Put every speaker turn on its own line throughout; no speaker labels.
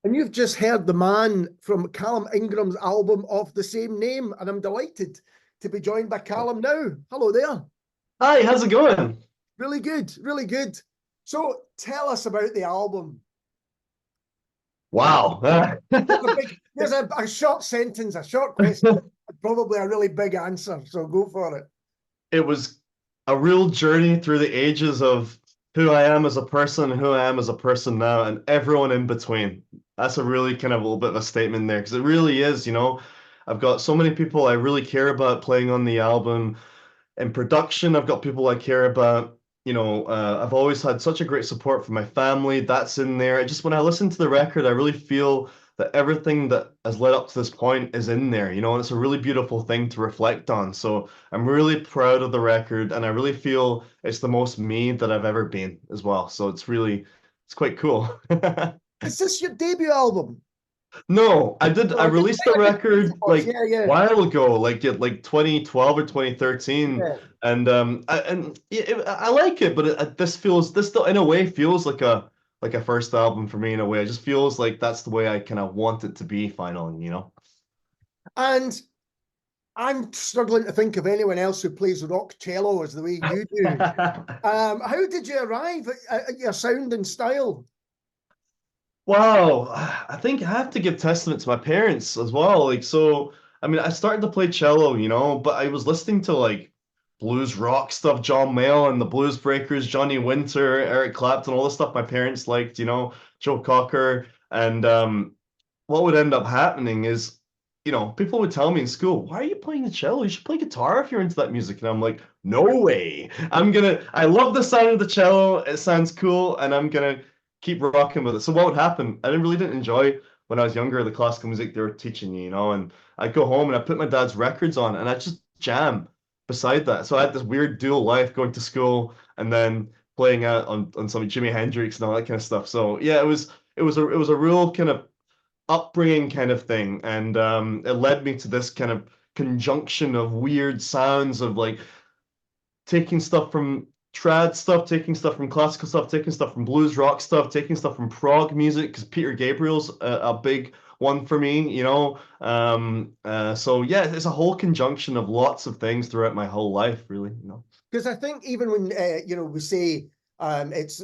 And you've just heard the man from Calum Ingram's album of the same name, and I'm delighted to be joined by Calum now. Hello there.
Hi, how's it going?
Really good, really good. So tell us about the album.
Wow.
There's a short sentence, a short question, probably a really big answer. So go for it.
It was a real journey through the ages of who I am as a person, who I am as a person now, and everyone in between. That's a really kind of a little bit of a statement there, because it really is, I've got so many people I really care about playing on the album. In production, I've got people I care about. I've always had such a great support from my family. That's in there. When I listen to the record, I really feel that everything that has led up to this point is in there, and it's a really beautiful thing to reflect on. So I'm really proud of the record, and I really feel it's the most me that I've ever been as well. So it's quite cool.
Is this your debut album?
No, I released the record like
Yeah,
a
yeah.
while ago, like 2012 or 2013,
Yeah.
and I like it, but this still in a way feels like a first album for me in a way. It just feels like that's the way I kind of want it to be finally.
And I'm struggling to think of anyone else who plays rock cello as the way you do. How did you arrive at your sound and style?
Wow, I think I have to give testament to my parents as well. I mean, I started to play cello, but I was listening to like blues rock stuff, John Mayall and the Blues Breakers, Johnny Winter, Eric Clapton, all the stuff my parents liked, Joe Cocker. And what would end up happening is, people would tell me in school, why are you playing the cello? You should play guitar if you're into that music. And I'm like, no way. I love the sound of the cello. It sounds cool. And I'm gonna keep rocking with it. So what would happen? I didn't enjoy when I was younger the classical music they were teaching me, and I'd go home and I'd put my dad's records on and I'd just jam beside that. So I had this weird dual life going to school and then playing out on some Jimi Hendrix and all that kind of stuff. So yeah, it was a real kind of upbringing kind of thing, and it led me to this kind of conjunction of weird sounds of like taking stuff from trad stuff, taking stuff from classical stuff, taking stuff from blues rock stuff, taking stuff from prog music, because Peter Gabriel's a big one for me. So yeah, it's a whole conjunction of lots of things throughout my whole life, really.
Because I think even when we say it's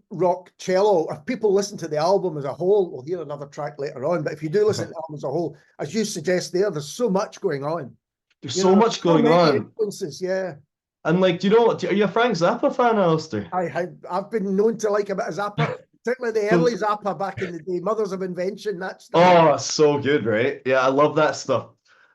rock cello, if people listen to the album as a whole, we'll hear another track later on. But if you do listen to the album as a whole, as you suggest there's so much going on.
There's so much
so
going
many
on.
influences, yeah.
And like, do you know what? Are you a Frank Zappa fan, Alistair?
I've been known to like a bit of Zappa, particularly the early Zappa back in the day, Mothers of Invention, that stuff.
Oh, so good, right? Yeah, I love that stuff.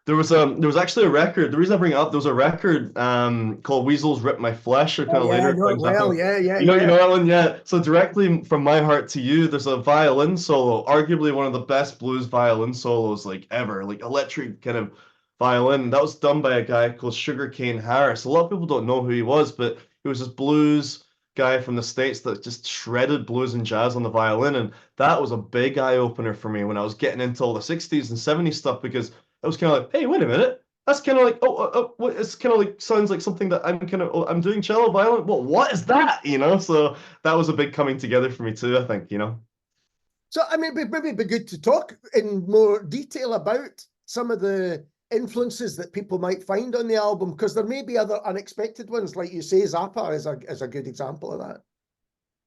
There was actually a record. The reason I bring it up, there was a record called Weasels Rip My Flesh, or kind of
Yeah, I
later
know it
Frank
well.
Zappa.
Yeah.
You know that one, yeah. So directly from my heart to you, there's a violin solo, arguably one of the best blues violin solos like ever, like electric kind of violin. That was done by a guy called Sugarcane Harris. A lot of people don't know who he was, but he was this blues guy from the States that just shredded blues and jazz on the violin, and that was a big eye opener for me when I was getting into all the 60s and 70s stuff, because I was kind of like, hey, wait a minute. That's kind of like, it's kind of like, sounds like something that I'm doing cello violin. What is that? So that was a big coming together for me too, I think.
So, I mean, maybe it'd be good to talk in more detail about some of the influences that people might find on the album, because there may be other unexpected ones, like you say, Zappa is a good example of that.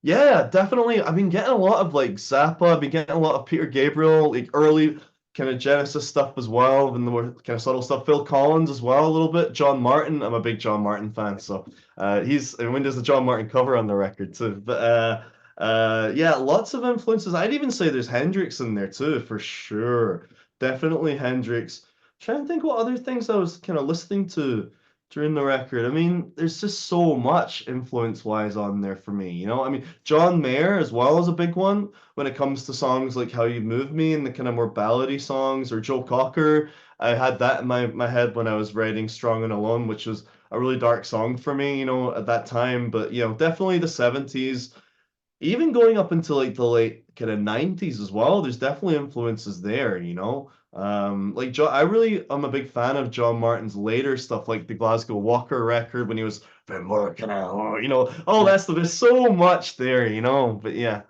Yeah, definitely. I've been getting a lot of like Zappa. I've been getting a lot of Peter Gabriel, like early kind of Genesis stuff as well, and the more kind of subtle stuff. Phil Collins as well, a little bit. John Martin. I'm a big John Martin fan, so and when there's the John Martin cover on the record too. But yeah, lots of influences. I'd even say there's Hendrix in there too, for sure. Definitely Hendrix. Trying to think what other things I was kind of listening to during the record. I mean, there's just so much influence-wise on there for me. I mean, John Mayer as well is a big one when it comes to songs like How You Move Me and the kind of more ballady songs, or Joe Cocker. I had that in my head when I was writing Strong and Alone, which was a really dark song for me, at that time. But, definitely the 70s, even going up into like the late kind of 90s as well. There's definitely influences there. Like I'm a big fan of John Martin's later stuff, like the Glasgow Walker record when he was been working out, all that stuff. There's so much there. But yeah.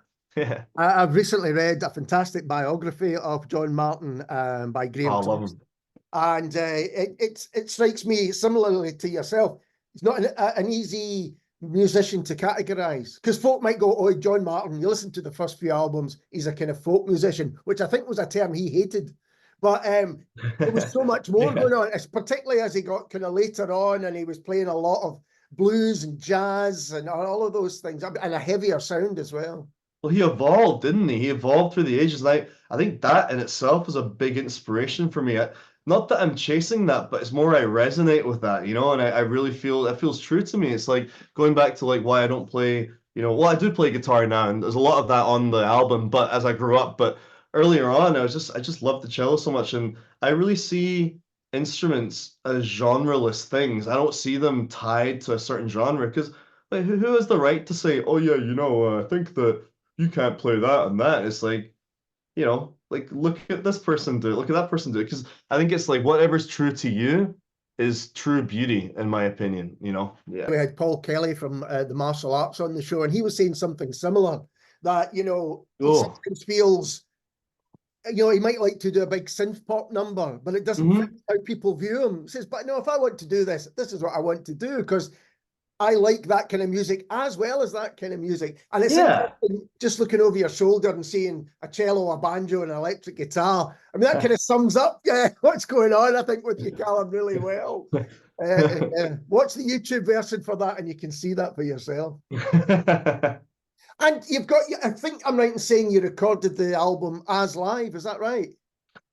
I've recently read a fantastic biography of John Martin by
Oh,
Graham
I love
Thompson.
him.
And it strikes me similarly to yourself. He's not an easy musician to categorize because folk might go, "Oh, John Martin." You listen to the first few albums, he's a kind of folk musician, which I think was a term he hated. But there was so much more
Yeah.
going on, particularly as he got kind of later on, and he was playing a lot of blues and jazz and all of those things, and a heavier sound as well.
Well, he evolved, didn't he? He evolved through the ages. And I think that in itself is a big inspiration for me. Not that I'm chasing that, but it's more I resonate with that, and I really feel that feels true to me. It's like going back to like why I don't play, well, I do play guitar now, and there's a lot of that on the album, but as I grew up, but earlier on, I just loved the cello so much, and I really see instruments as genreless things. I don't see them tied to a certain genre because like, who has the right to say, oh yeah, I think that you can't play that and that. It's like, like look at this person do it, look at that person do it. Because I think it's like whatever's true to you is true beauty, in my opinion. Yeah.
We had Paul Kelly from the martial arts on the show, and he was saying something similar that, he
Oh.
sometimes feels, he might like to do a big synth pop number, but it doesn't fit how people view him. He says, but no, if I want to do this, this is what I want to do because I like that kind of music as well as that kind of music. And it's
Yeah.
interesting just looking over your shoulder and seeing a cello, a banjo, and an electric guitar. I mean, that kind of sums up what's going on, I think, with you, Calum, really well. Watch the YouTube version for that and you can see that for yourself. And you've got, I think I'm right in saying you recorded the album as live, is that right?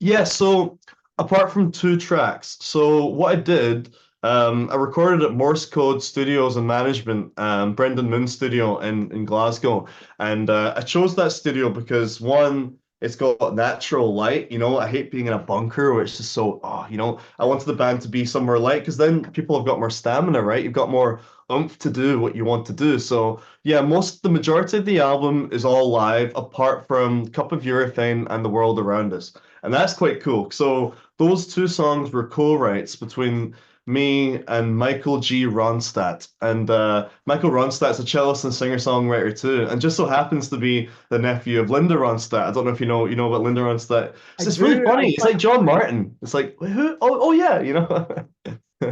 Yeah, so apart from 2 tracks, so what I did, I recorded at Morse Code Studios and Management, Brendan Moon Studio in Glasgow. And I chose that studio because one, it's got natural light. I hate being in a bunker where it's just so, I wanted the band to be somewhere light because then people have got more stamina, right? You've got more oomph to do what you want to do. So yeah, the majority of the album is all live, apart from Cup of Urethane and The World Around Us. And that's quite cool. So those 2 songs were co-writes between me and Michael G. Ronstadt. And Michael Ronstadt's a cellist and singer-songwriter too, and just so happens to be the nephew of Linda Ronstadt. I don't know if you know about Linda Ronstadt. It's really funny. It's like John Martin. It's like who? Oh yeah.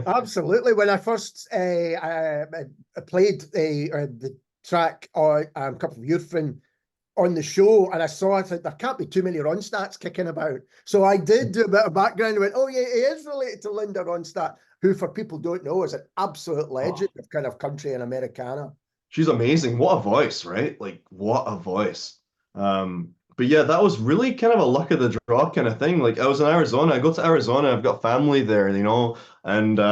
Absolutely. When I first played the track on Cup of Urethane on the show, and I thought there can't be too many Ronstadts kicking about. So I did do a bit of background and went, oh yeah, he is related to Linda Ronstadt, who for people don't know is an absolute legend of kind of country and Americana.
She's amazing. What a voice, right? Like what a voice. But yeah, that was really kind of a luck of the draw kind of thing. Like I was in Arizona. I go to Arizona. I've got family there, and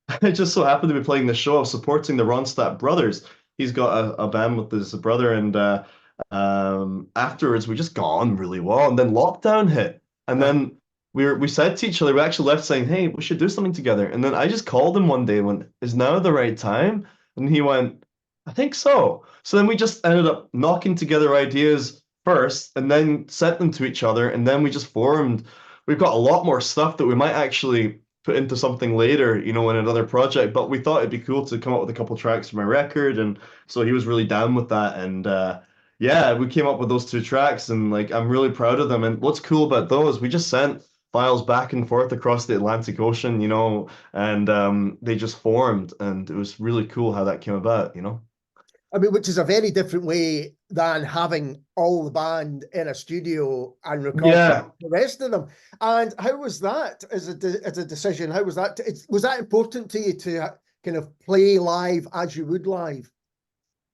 I just so happened to be playing the show. I was supporting the Ronstadt brothers. He's got a band with his brother, and afterwards we just got on really well. And then lockdown hit, and then we said to each other, we actually left saying, "Hey, we should do something together." And then I just called him one day and went, "Is now the right time?" And he went, "I think so." So then we just ended up knocking together ideas first, and then sent them to each other, and then we just formed. We've got a lot more stuff that we might actually put into something later, in another project. But we thought it'd be cool to come up with a couple tracks for my record, and so he was really down with that. And yeah, we came up with those 2 tracks, and like I'm really proud of them. And what's cool about those, we just sent files back and forth across the Atlantic Ocean, and they just formed, and it was really cool how that came about.
I mean, which is a very different way than having all the band in a studio and record
Yeah.
the rest of them. And how was that as a decision? How was that? Was that important to you to kind of play live as you would live?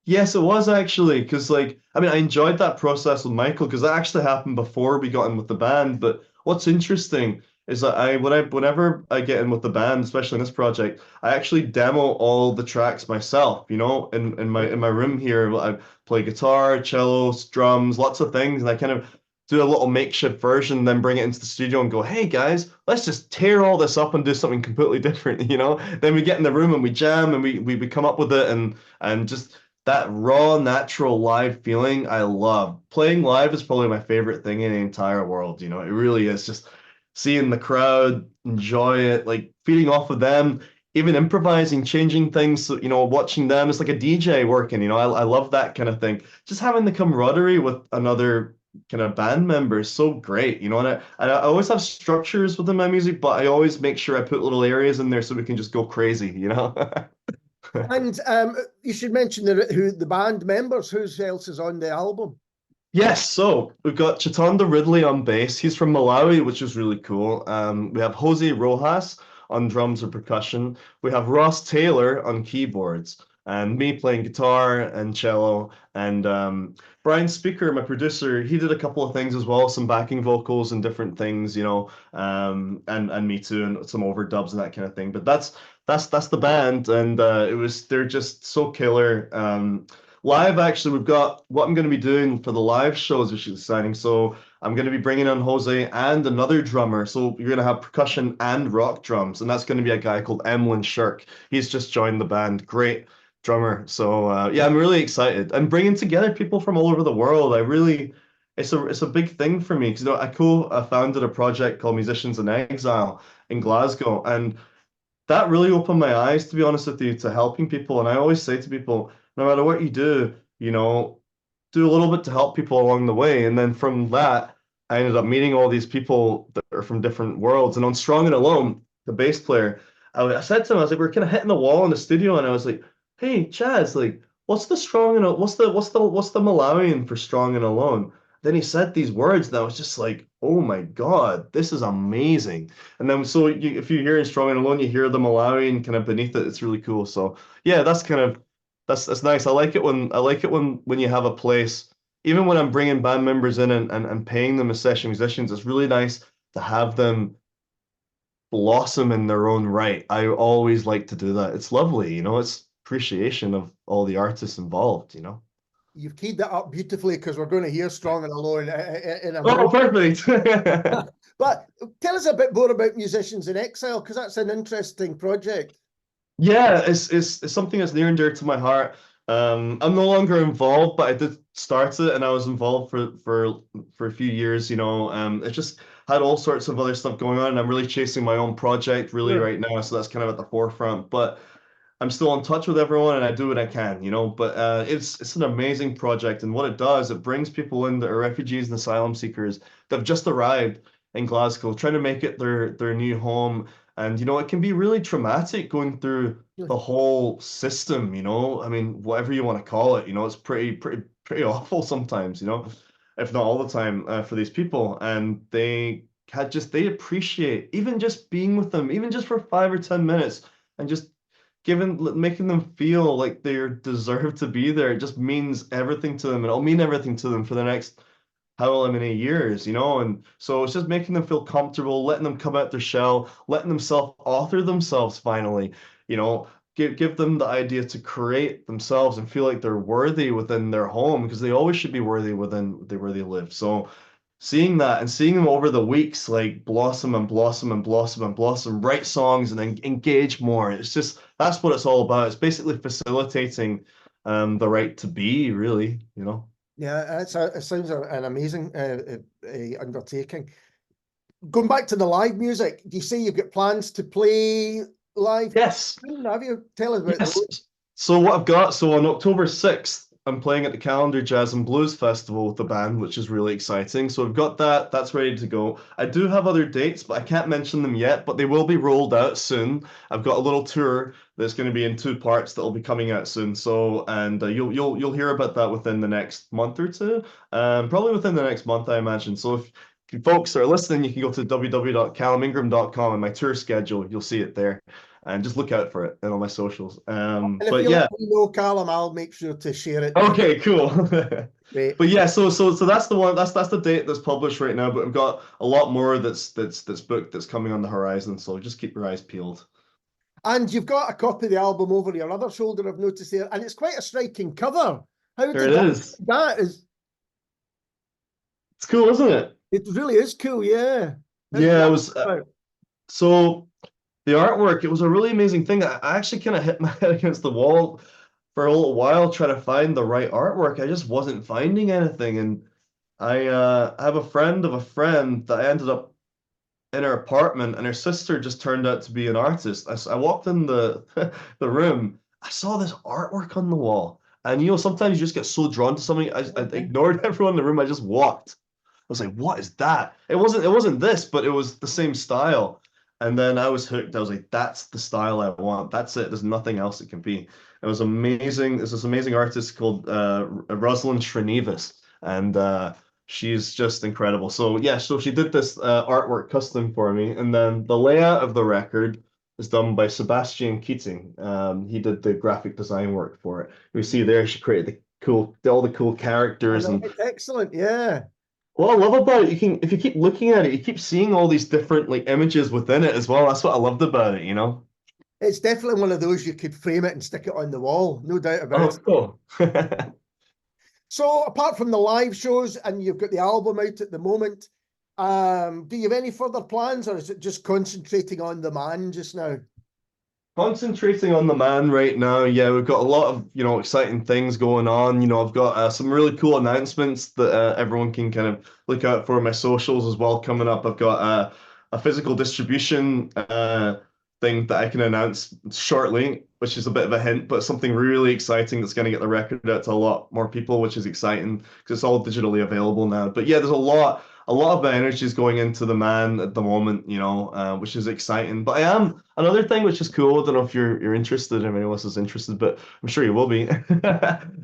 Yes, it was actually, because I enjoyed that process with Michael because that actually happened before we got in with the band. But what's interesting is that whenever I get in with the band, especially in this project, I actually demo all the tracks myself, in my room here. I play guitar, cello, drums, lots of things, and I kind of do a little makeshift version, then bring it into the studio and go, "Hey guys, let's just tear all this up and do something completely different." Then we get in the room and we jam and we come up with it and just that raw, natural live feeling, I love. Playing live is probably my favorite thing in the entire world. It really is just seeing the crowd enjoy it, like feeding off of them. even improvising, changing things, so, watching them, it's like a DJ working, I love that kind of thing. Just having the camaraderie with another kind of band member is so great, and I always have structures within my music, but I always make sure I put little areas in there so we can just go crazy.
And you should mention who the band members, who else is on the album.
Yes, so we've got Chitanda Ridley on bass. He's from Malawi, which is really cool. We have Jose Rojas on drums and percussion. We have Ross Taylor on keyboards, and me playing guitar and cello. And Brian Speaker, my producer, he did a couple of things as well, some backing vocals and different things, and me too, and some overdubs and that kind of thing. But that's the band, and they're just so killer. Live, actually, we've got what I'm going to be doing for the live shows, which is exciting. So I'm going to be bringing on Jose and another drummer. So you're going to have percussion and rock drums, and that's going to be a guy called Emlyn Shirk. He's just joined the band. Great drummer. So yeah, I'm really excited. And bringing together people from all over the world. It's a big thing for me because I founded a project called Musicians in Exile in Glasgow, and that really opened my eyes, to be honest with you, to helping people. And I always say to people, no matter what you do, do a little bit to help people along the way. And then from that, I ended up meeting all these people that are from different worlds. And on Strong and Alone, the bass player, I said to him, I was like, we're kind of hitting the wall in the studio, and I was like, hey, Chaz, like, what's the strong and what's the Malawian for strong and alone? Then he said these words, and I was just like, oh my God, this is amazing. And then if you hear in Strong and Alone, you hear the Malawian kind of beneath it. It's really cool. So yeah, that's nice. I like it when you have a place, even when I'm bringing band members in and paying them as session musicians, it's really nice to have them blossom in their own right. I always like to do that. It's lovely, it's appreciation of all the artists involved.
You've keyed that up beautifully because we're going to hear Strong and Alone in a
Oh,
moment.
perfect.
But tell us a bit more about Musicians in Exile, because that's an interesting project.
Yeah, it's something that's near and dear to my heart. I'm no longer involved, but I did start it, and I was involved for a few years. It just had all sorts of other stuff going on, and I'm really chasing my own project really
Yeah.
right now, so that's kind of at the forefront. But I'm still in touch with everyone, and I do what I can. But it's an amazing project, and what it does, it brings people in that are refugees and asylum seekers that have just arrived in Glasgow, trying to make it their new home. And it can be really traumatic going through the whole system. I mean, whatever you want to call it. It's pretty awful sometimes. If not all the time for these people, and they appreciate even just being with them, even just for 5 or 10 minutes, and just making them feel like they deserve to be there. It just means everything to them, and it'll mean everything to them for the next however many years. And so it's just making them feel comfortable, letting them come out their shell, letting them self-author themselves finally. Give them the idea to create themselves and feel like they're worthy within their home, because they always should be worthy within where they live. So seeing that and seeing them over the weeks like blossom and blossom and blossom and blossom, write songs and then engage more. That's what it's all about. It's basically facilitating the right to be, really.
Yeah, it sounds an amazing undertaking. Going back to the live music, do you say you've got plans to play live?
Yes.
Have you? Tell us about
Yes.
those.
So what I've got, so on October 6th, I'm playing at the Calendar Jazz and Blues Festival with the band, which is really exciting. So I've got that's ready to go. I do have other dates, but I can't mention them yet, but they will be rolled out soon. I've got a little tour that's going to be in 2 parts that'll be coming out soon. So, and you'll hear about that within the next month or two. Probably within the next month, I imagine. So if you folks are listening, you can go to www.calumingram.com and my tour schedule. You'll see it there. And just look out for it and on my socials.
And if
But
you
yeah,
let me know, Calum, I'll make sure to share it.
okay, cool.
Great.
But yeah, so that's the one. That's the date that's published right now. But we've got a lot more that's booked, that's coming on the horizon. So just keep your eyes peeled.
And you've got a copy of the album over your other shoulder, I've noticed there, and it's quite a striking cover. How
There
did
it is.
that is?
It's cool, isn't it?
It really is cool, yeah. How did
Yeah, it
that
was.
come about?
So the artwork, it was a really amazing thing. I actually kind of hit my head against the wall for a little while trying to find the right artwork. I just wasn't finding anything, and I have a friend of a friend that I ended up in her apartment, and her sister just turned out to be an artist. I walked in the the room. I saw this artwork on the wall, and sometimes you just get so drawn to something. I ignored everyone in the room. I just walked. I was like, "What is that?" It wasn't this, but it was the same style. And then I was hooked. I was like, "That's the style I want. That's it. There's nothing else it can be." It was amazing. There's this amazing artist called Rosalind Srinivas, and she's just incredible. So yeah, so she did this artwork custom for me, and then the layout of the record is done by Sebastian Keating. He did the graphic design work for it. We see there she created all the cool characters and
It's excellent, yeah.
what I love about it, if you keep looking at it, you keep seeing all these different like images within it as well. That's what I loved about it,
It's definitely one of those you could frame it and stick it on the wall, no doubt about it.
Oh, cool.
So apart from the live shows and you've got the album out at the moment, do you have any further plans, or is it just concentrating on the man just now?
Concentrating on the man right now. Yeah, we've got a lot of, exciting things going on. I've got some really cool announcements that everyone can kind of look out for my socials as well coming up. I've got a physical distribution thing that I can announce shortly, which is a bit of a hint, but something really exciting that's going to get the record out to a lot more people, which is exciting because it's all digitally available now. But yeah, there's a lot of energy is going into the man at the moment, which is exciting. But I am another thing which is cool. I don't know if you're interested, if anyone else is interested, but I'm sure you will be.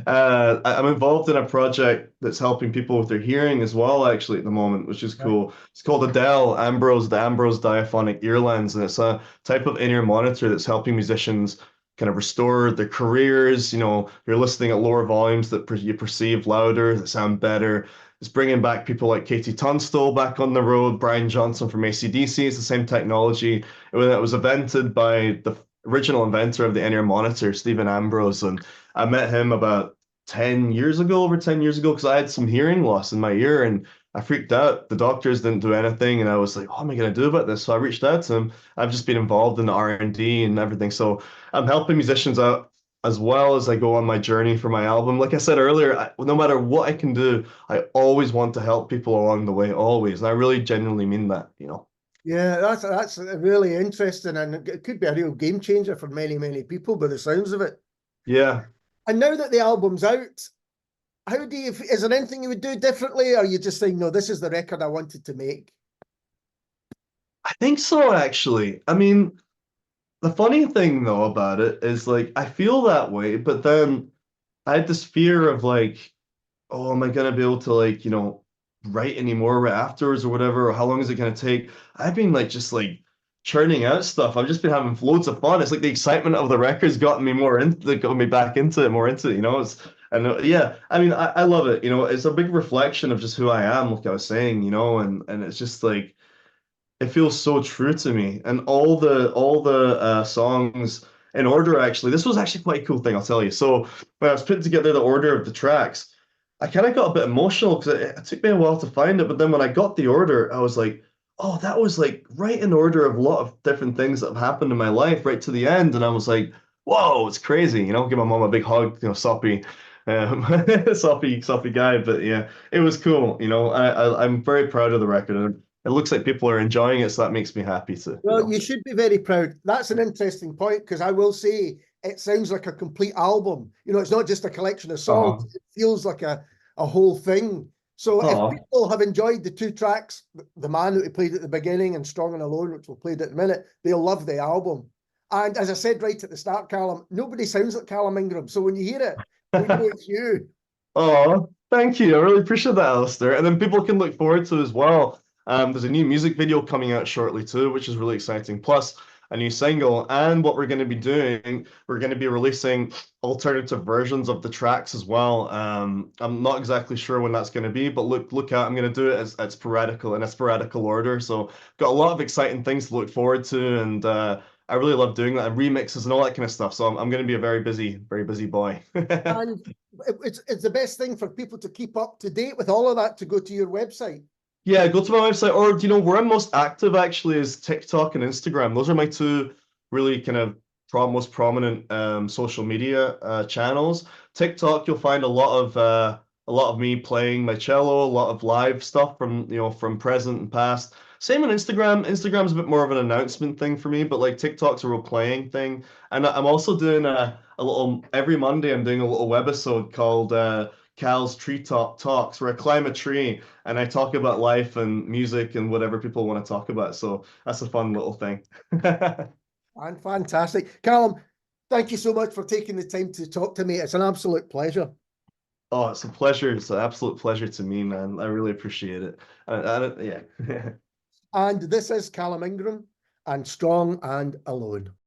I'm involved in a project that's helping people with their hearing as well, actually, at the moment, which is cool. It's called Adele Ambrose, the Ambrose Diaphonic Earlens, and it's a type of in-ear monitor that's helping musicians kind of restore their careers. You're listening at lower volumes that you perceive louder, that sound better. It's bringing back people like Katie Tunstall back on the road, Brian Johnson from AC/DC. It's the same technology. It was invented by the original inventor of the in-ear monitor, Stephen Ambrose, and I met him about 10 years ago, over 10 years ago, because I had some hearing loss in my ear and I freaked out. The doctors didn't do anything, and I was like, "What am I going to do about this?" So I reached out to him. I've just been involved in the R&D and everything, so I'm helping musicians out as well as I go on my journey for my album. Like I said earlier, no matter what I can do, I always want to help people along the way, always. And I really genuinely mean that.
Yeah, that's really interesting, and it could be a real game changer for many, many people by the sounds of it.
Yeah.
And now that the album's out, is there anything you would do differently, or are you just saying, no, this is the record I wanted to make?
I think so, actually. I mean, the funny thing though about it is like I feel that way, but then I had this fear of like, oh, am I gonna be able to like, write any more right afterwards or whatever, or how long is it gonna take? I've been like just like churning out stuff. I've just been having loads of fun. It's like the excitement of the record's gotten me got me back into it, more into it, yeah, I mean, I love it. It's a big reflection of just who I am, like I was saying, and it's just like it feels so true to me. And all the songs in order, actually, this was actually quite a cool thing, I'll tell you. So when I was putting together the order of the tracks, I kind of got a bit emotional because it took me a while to find it. But then when I got the order, I was like, oh, that was like right in order of a lot of different things that have happened in my life, right to the end. And I was like, whoa, it's crazy. Give my mom a big hug, soppy. Soppy guy, but yeah, it was cool. I'm very proud of the record, and it looks like people are enjoying it, so that makes me happy to.
Well, you should be very proud. That's an interesting point, because I will say it sounds like a complete album. It's not just a collection of songs. It feels like a whole thing. So if people have enjoyed the two tracks, The Man that we played at the beginning and Strong and Alone, which we'll play at the minute, they'll love the album. And as I said right at the start, Calum, nobody sounds like Calum Ingram. So when you hear it, we know it's you.
Oh, thank you. I really appreciate that, Alistair. And then people can look forward to as well. There's a new music video coming out shortly too, which is really exciting. Plus a new single. And what we're going to be doing, we're going to be releasing alternative versions of the tracks as well. I'm not exactly sure when that's going to be, but look out. I'm going to do it as in a sporadical order. So got a lot of exciting things to look forward to, and I really love doing that, and remixes and all that kind of stuff. So I'm going to be a very busy boy.
And it's the best thing for people to keep up to date with all of that, to go to your website.
Yeah, go to my website, or where I'm most active actually is TikTok and Instagram. Those are my two really kind of most prominent social media channels. TikTok, you'll find a lot of me playing my cello, a lot of live stuff from present and past. Same on Instagram. Instagram's a bit more of an announcement thing for me, but like TikTok's a role playing thing. And I'm also doing a little every Monday. I'm doing a little webisode called Cal's Treetop Talks, where I climb a tree and I talk about life and music and whatever people want to talk about. So that's a fun little thing.
And fantastic. Callum, thank you so much for taking the time to talk to me. It's an absolute pleasure.
Oh, it's a pleasure. It's an absolute pleasure to me, man. I really appreciate it. Yeah.
And this is Calum Ingram and Strong and Alone.